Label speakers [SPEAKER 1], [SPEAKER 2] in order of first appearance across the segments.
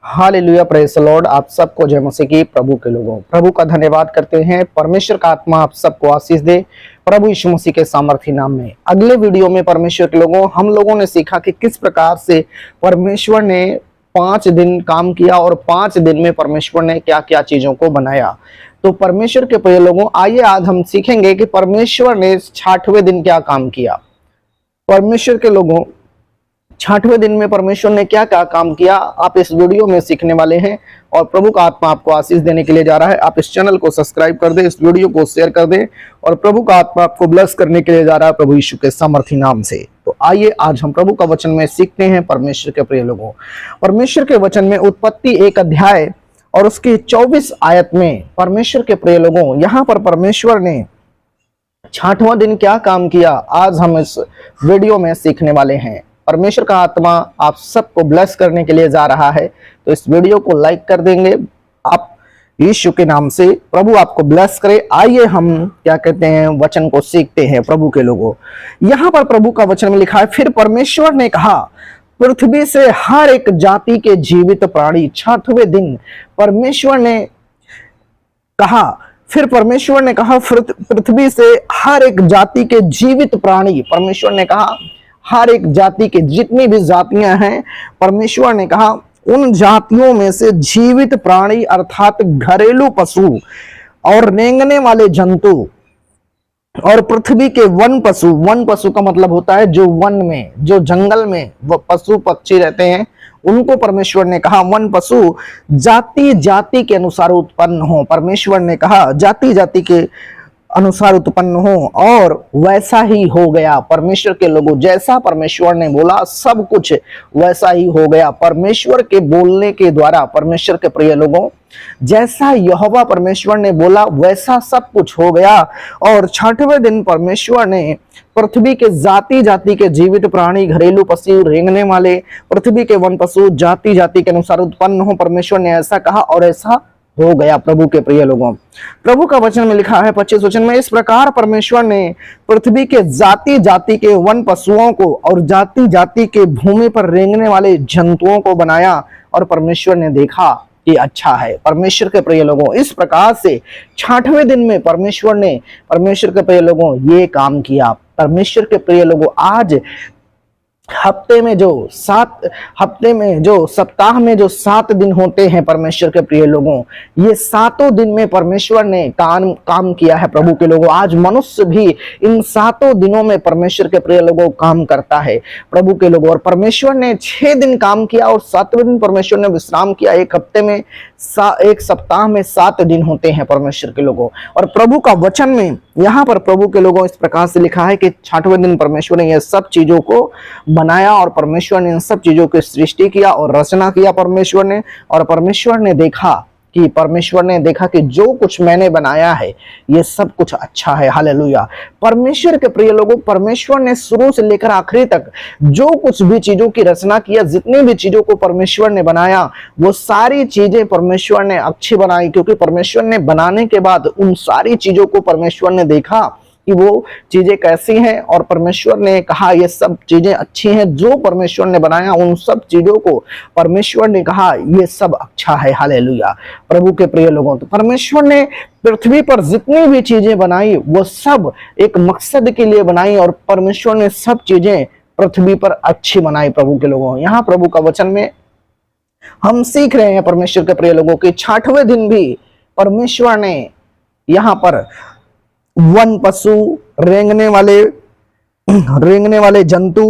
[SPEAKER 1] Hallelujah, praise the Lord. आप सबको जय मसीह की। प्रभु के लोगों, प्रभु का धन्यवाद करते हैं। परमेश्वर का आत्मा आप सबको आशीष दे प्रभु यीशु मसीह के सामर्थी नाम में। अगले वीडियो में परमेश्वर के लोगों हम लोगों ने सीखा कि किस प्रकार से परमेश्वर ने 5 दिन काम किया और 5 दिन में परमेश्वर ने क्या क्या चीजों को बनाया। तो परमेश्वर के प्रिय लोगों, आइए आज हम सीखेंगे कि परमेश्वर ने 6वें दिन क्या काम किया। परमेश्वर के लोगों, 6वें दिन में परमेश्वर ने क्या क्या काम किया, आप इस वीडियो में सीखने वाले हैं और प्रभु का आत्मा आपको आशीष देने के लिए जा रहा है। आप इस चैनल को सब्सक्राइब कर दें, इस वीडियो को शेयर कर दें और प्रभु का आत्मा आपको ब्लेस करने के लिए जा रहा है प्रभु यीशु के सामर्थी नाम से। तो आइए आज हम प्रभु का वचन में सीखते हैं। परमेश्वर के प्रिय लोगों, परमेश्वर के वचन में उत्पत्ति 1 अध्याय और उसकी 24 आयत में परमेश्वर के प्रिय लोगों, यहाँ पर परमेश्वर ने 6वां दिन क्या काम किया, आज हम इस वीडियो में सीखने वाले हैं। परमेश्वर का आत्मा आप सबको ब्लेस करने के लिए जा रहा है, तो इस वीडियो को लाइक कर देंगे आप यीशु के नाम से। प्रभु आपको ब्लेस करे। आइए हम क्या कहते हैं, वचन को सीखते हैं प्रभु के लोगों। यहाँ पर प्रभु का वचन में लिखा है, फिर परमेश्वर ने कहा पृथ्वी से हर एक जाति के जीवित प्राणी। 6वें दिन परमेश्वर ने कहा, फिर परमेश्वर ने कहा पृथ्वी से हर एक जाति के जीवित प्राणी। परमेश्वर ने कहा हर एक जाति के जितनी भी जातियां हैं, परमेश्वर ने कहा उन जातियों में से जीवित प्राणी अर्थात घरेलू पशु और रेंगने वाले जंतु और पृथ्वी के वन पशु। वन पशु का मतलब होता है जो वन में, जो जंगल में वो पशु पक्षी रहते हैं, उनको परमेश्वर ने कहा वन पशु जाति जाति के अनुसार उत्पन्न हो। परमेश्वर ने कहा जाति जाति के अनुसार उत्पन्न हो और वैसा ही हो गया। परमेश्वर के लोगों, जैसा परमेश्वर ने बोला सब कुछ वैसा ही हो गया। परमेश्वर के बोलने के द्वारा, परमेश्वर के प्रिय लोगों, जैसा यहोवा परमेश्वर ने बोला वैसा सब कुछ हो गया। और 6वें दिन परमेश्वर ने पृथ्वी के जाति जाति के जीवित प्राणी, घरेलू पशु, रेंगने वाले, पृथ्वी के वन पशु जाति जाति के अनुसार उत्पन्न हो। परमेश्वर ने ऐसा कहा और ऐसा हो गया। प्रभु के प्रिय लोगों, प्रभु का वचन में लिखा है 25 वचन में, इस प्रकार परमेश्वर ने पृथ्वी के जाति जाति के वन पशुओं को और जाति जाति के भूमि पर रेंगने वाले जंतुओं को बनाया और परमेश्वर ने देखा कि अच्छा है। परमेश्वर के प्रिय लोगों, इस प्रकार से 6वें दिन में परमेश्वर ने, परमेश्वर के प्रिय लोगों, ये काम किया। परमेश्वर के प्रिय लोगों, आज हफ्ते में जो सप्ताह में जो 7 दिन होते हैं, परमेश्वर के प्रिय लोगों, ये 7 दिन में परमेश्वर ने काम किया है। प्रभु के लोगों, आज मनुष्य भी इन 7 दिनों में परमेश्वर के प्रिय लोगों काम करता है प्रभु के लोगों। और परमेश्वर ने 6 दिन काम किया और 7वें दिन परमेश्वर ने विश्राम किया। एक हफ्ते में, एक सप्ताह में 7 दिन होते हैं परमेश्वर के लोगों। और प्रभु का वचन में यहाँ पर प्रभु के लोगों इस प्रकार से लिखा है कि 6वें दिन परमेश्वर ने यह सब चीजों को बनाया और परमेश्वर ने इन सब चीजों की सृष्टि किया और रचना किया परमेश्वर ने। और परमेश्वर ने देखा कि जो कुछ मैंने बनाया है ये सब कुछ अच्छा है। हालेलुया। परमेश्वर के प्रिय लोगों, परमेश्वर ने शुरू से लेकर आखिरी तक जो कुछ भी चीजों की रचना किया, जितनी भी चीजों को परमेश्वर ने बनाया, वो सारी चीजें परमेश्वर ने अच्छी बनाई, क्योंकि परमेश्वर ने बनाने के बाद उन सारी चीजों को परमेश्वर ने देखा कि वो चीजें कैसी हैं और परमेश्वर ने कहा ये सब चीजें अच्छी हैं। जो परमेश्वर ने बनाया उन सब चीजों को परमेश्वर ने कहा ये सब अच्छा है। हालेलुया। प्रभु के प्रिय लोगों, तो परमेश्वर ने पृथ्वी पर जितनी भी चीजें बनाई वो सब एक मकसद के लिए बनाई और परमेश्वर ने सब चीजें पृथ्वी पर अच्छी बनाई। प्रभु के लोगों, यहाँ प्रभु का वचन में हम सीख रहे हैं परमेश्वर के प्रिय लोगों की 6वें दिन भी परमेश्वर ने यहाँ पर वन पशु, रेंगने वाले जंतु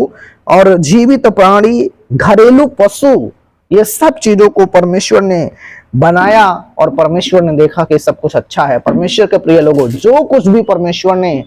[SPEAKER 1] और जीवित प्राणी, घरेलू पशु, ये सब चीजों को परमेश्वर ने बनाया और परमेश्वर ने देखा कि सब कुछ अच्छा है। परमेश्वर के प्रिय लोगों, जो कुछ भी परमेश्वर ने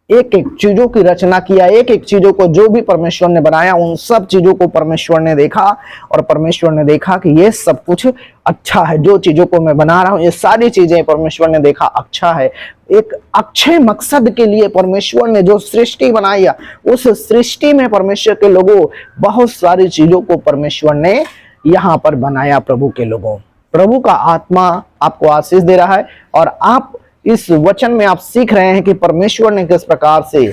[SPEAKER 1] एक एक चीजों की रचना किया, एक एक चीजों को जो भी परमेश्वर ने बनाया, उन सब चीजों को परमेश्वर ने देखा और परमेश्वर ने देखा कि ये सब कुछ अच्छा है। जो चीजों को मैं बना रहा हूं ये सारी चीजें परमेश्वर ने देखा अच्छा है। एक अच्छे मकसद के लिए परमेश्वर ने जो सृष्टि बनाई, उस सृष्टि में परमेश्वर के लोगों बहुत सारी चीजों को परमेश्वर ने यहाँ पर बनाया। प्रभु के लोगों, प्रभु का आत्मा आपको आशीष दे रहा है और आप इस वचन में आप सीख रहे हैं कि परमेश्वर ने किस प्रकार से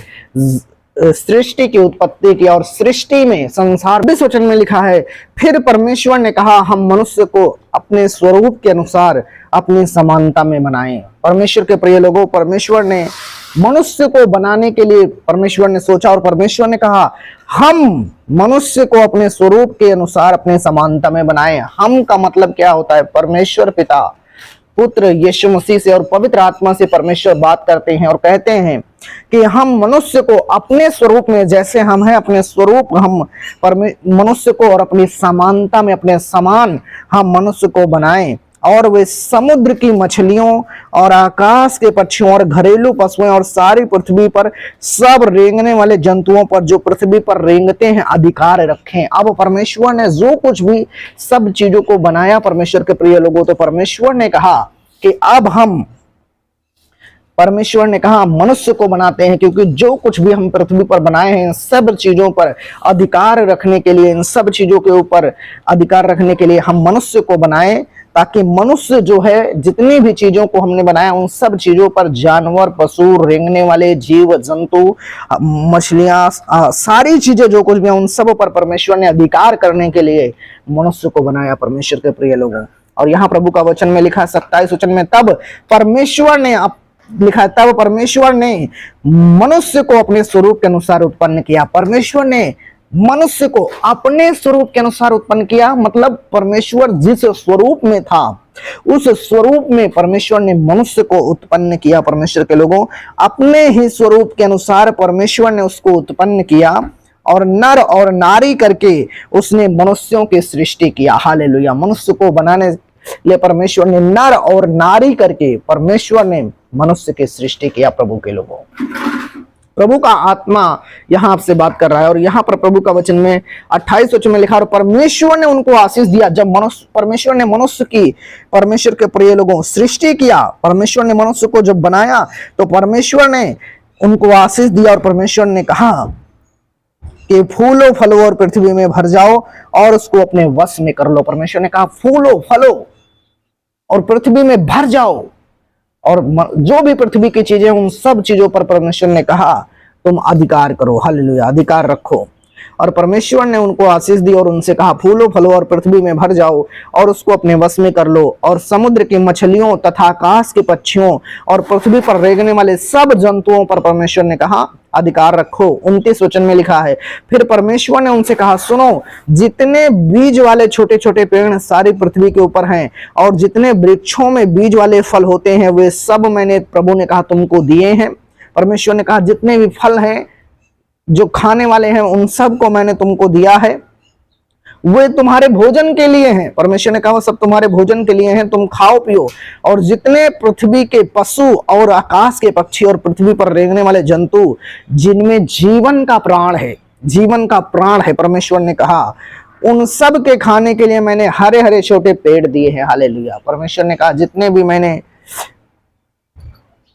[SPEAKER 1] सृष्टि की उत्पत्ति की और सृष्टि में संसार 20 वचन में लिखा है, फिर परमेश्वर ने कहा हम मनुष्य को अपने स्वरूप के अनुसार अपनी समानता में बनाएं। परमेश्वर के प्रिय लोगों, परमेश्वर ने मनुष्य को बनाने के लिए परमेश्वर ने सोचा और परमेश्वर ने कहा हम मनुष्य को अपने स्वरूप के अनुसार अपने समानता में बनाएं। हम का मतलब क्या होता है? परमेश्वर पिता, पुत्र यीशु मसीह से और पवित्र आत्मा से परमेश्वर बात करते हैं और कहते हैं कि हम मनुष्य को अपने स्वरूप में, जैसे हम हैं अपने स्वरूप, हम मनुष्य को और अपनी समानता में, अपने समान हम मनुष्य को बनाएं और वे समुद्र की मछलियों और आकाश के पक्षियों और घरेलू पशुओं और सारी पृथ्वी पर सब रेंगने वाले जंतुओं पर जो पृथ्वी पर रेंगते हैं अधिकार रखें। अब परमेश्वर ने जो कुछ भी सब चीजों को बनाया, परमेश्वर के प्रिय लोगों, तो परमेश्वर ने कहा कि अब हम, परमेश्वर ने कहा मनुष्य को बनाते हैं, क्योंकि जो कुछ भी हम पृथ्वी पर बनाए हैं सब चीजों पर अधिकार रखने के लिए, इन सब चीजों के ऊपर अधिकार रखने के लिए हम मनुष्य को बनाए, ताकि मनुष्य जो है जितनी भी चीजों को हमने बनाया उन सब चीजों पर, जानवर, पशु, रेंगने वाले जीव जंतु, मछलियां, सारी चीजें जो कुछ भी उन सब पर परमेश्वर ने अधिकार करने के लिए मनुष्य को बनाया, परमेश्वर के प्रिय लोगों। और यहाँ प्रभु का वचन में लिखा 27 वचन में, तब परमेश्वर ने लिखा, तब परमेश्वर ने मनुष्य को अपने स्वरूप के अनुसार उत्पन्न किया। परमेश्वर ने मनुष्य को अपने स्वरूप के अनुसार उत्पन्न किया, मतलब परमेश्वर जिस स्वरूप में था उस स्वरूप में परमेश्वर ने मनुष्य को उत्पन्न किया। परमेश्वर के लोगों, अपने ही स्वरूप के अनुसार परमेश्वर ने उसको उत्पन्न किया और नर और नारी करके उसने मनुष्यों की सृष्टि किया। हालेलुया। मनुष्य को बनाने लिए परमेश्वर ने नर और नारी करके परमेश्वर ने मनुष्य की सृष्टि किया। प्रभु के लोगों, प्रभु का आत्मा यहां आपसे बात कर रहा है और यहां पर प्रभु का वचन में 28 वचन में लिखा, और परमेश्वर ने उनको आशीष दिया। जब परमेश्वर ने मनुष्य की, परमेश्वर के प्रिय लोगों, सृष्टि किया, परमेश्वर ने मनुष्य को जब बनाया तो परमेश्वर ने उनको आशीष दिया और परमेश्वर ने कहा कि फूलो फलो और पृथ्वी में भर जाओ और उसको अपने वश में कर लो। परमेश्वर ने कहा फूलो फलो और पृथ्वी में भर जाओ, और जो भी पृथ्वी की चीजें उन सब चीजों पर परमेश्वर ने कहा तुम अधिकार करो। हालेलुया, अधिकार रखो। और परमेश्वर ने उनको आशीष दी और उनसे कहा फूलो फलो और पृथ्वी में भर जाओ और उसको अपने वश में कर लो, और समुद्र की मछलियों तथा आकाश के पक्षियों और पृथ्वी पर रेंगने वाले सब जंतुओं पर परमेश्वर ने कहा अधिकार रखो। 29 वचन में लिखा है, फिर परमेश्वर ने उनसे कहा सुनो, जितने बीज वाले छोटे छोटे पेड़ सारी पृथ्वी के ऊपर हैं और जितने वृक्षों में बीज वाले फल होते हैं वे सब मैंने, प्रभु ने कहा, तुमको दिए हैं। परमेश्वर ने कहा जितने भी फल हैं जो खाने वाले हैं उन सब को मैंने तुमको दिया है, वे तुम्हारे भोजन के लिए हैं। परमेश्वर ने कहा वो सब तुम्हारे भोजन के लिए हैं, तुम खाओ पियो। और जितने पृथ्वी के पशु और आकाश के पक्षी और पृथ्वी पर रेंगने वाले जंतु जिनमें जीवन का प्राण है, जीवन का प्राण है, परमेश्वर ने कहा उन सब के खाने के लिए मैंने हरे हरे छोटे पेड़ दिए हैं। हालेलुया। परमेश्वर ने कहा जितने भी मैंने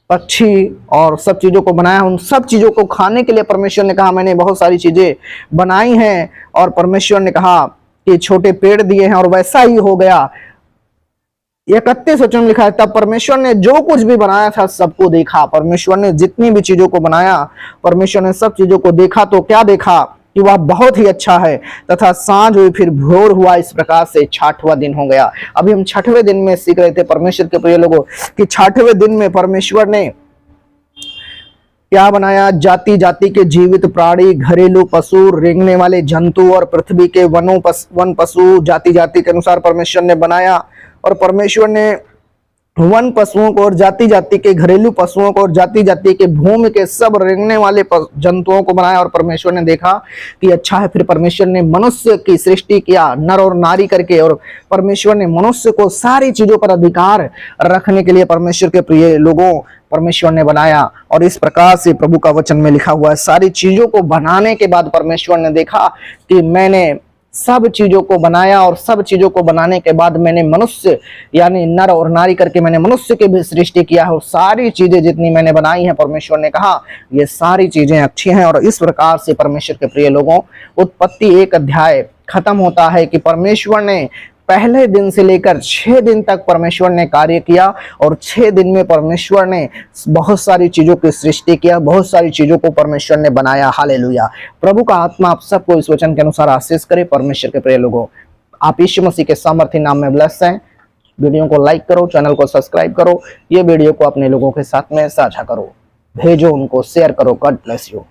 [SPEAKER 1] पक्षी और सब चीजों को बनाया उन सब चीजों को खाने के लिए परमेश्वर ने कहा मैंने बहुत सारी चीजें बनाई हैं, और परमेश्वर ने कहा कि छोटे पेड़ दिए हैं, और वैसा ही हो गया। 31 वचन में लिखा है, तब परमेश्वर ने जो कुछ भी बनाया था सबको देखा। परमेश्वर ने जितनी भी चीजों को बनाया, परमेश्वर ने सब चीजों को देखा, तो क्या देखा कि वह बहुत ही अच्छा है। तथा सांझ हुई, फिर भोर हुआ, इस प्रकार से 6वां दिन हो गया। अभी हम 6वें दिन में सीख रहे थे परमेश्वर के प्रिय लोगों कि 6वें दिन में परमेश्वर ने क्या बनाया? जाति जाति के जीवित प्राणी, घरेलू पशु, रेंगने वाले जंतु और पृथ्वी के वन पशु जाति जाति के अनुसार परमेश्वर ने बनाया। और परमेश्वर ने वन पशुओं को और जाति जाति के घरेलू पशुओं को और जाति जाति के भूमि के सब रेंगने वाले जंतुओं को बनाया, और परमेश्वर ने देखा कि अच्छा है। फिर परमेश्वर ने मनुष्य की सृष्टि किया नर और नारी करके, और परमेश्वर ने मनुष्य को सारी चीजों पर अधिकार रखने के लिए परमेश्वर के प्रिय लोगों परमेश्वर ने बनाया। और इस प्रकार से प्रभु का वचन में लिखा हुआ है, सारी चीजों को बनाने के बाद परमेश्वर ने देखा कि मैंने सब चीजों को बनाया, और सब चीजों को बनाने के बाद मैंने मनुष्य यानी नर और नारी करके मैंने मनुष्य की भी सृष्टि किया है। और सारी चीजें जितनी मैंने बनाई हैं परमेश्वर ने कहा ये सारी चीजें अच्छी हैं। और इस प्रकार से परमेश्वर के प्रिय लोगों उत्पत्ति 1 अध्याय खत्म होता है कि परमेश्वर ने पहले दिन से लेकर 6 दिन तक परमेश्वर ने कार्य किया और 6 दिन में परमेश्वर ने बहुत सारी चीजों की सृष्टि किया, बहुत सारी चीजों को परमेश्वर ने बनाया। हालेलुया। प्रभु का आत्मा आप सबको इस वचन के अनुसार आशीष करे। परमेश्वर के प्रिय लोगों, आप यीशु मसीह के सामर्थी नाम में ब्लेस्ड हैं। वीडियो को लाइक करो, चैनल को सब्सक्राइब करो, ये वीडियो को अपने लोगों के साथ में साझा करो, भेजो उनको, शेयर करो। God bless you.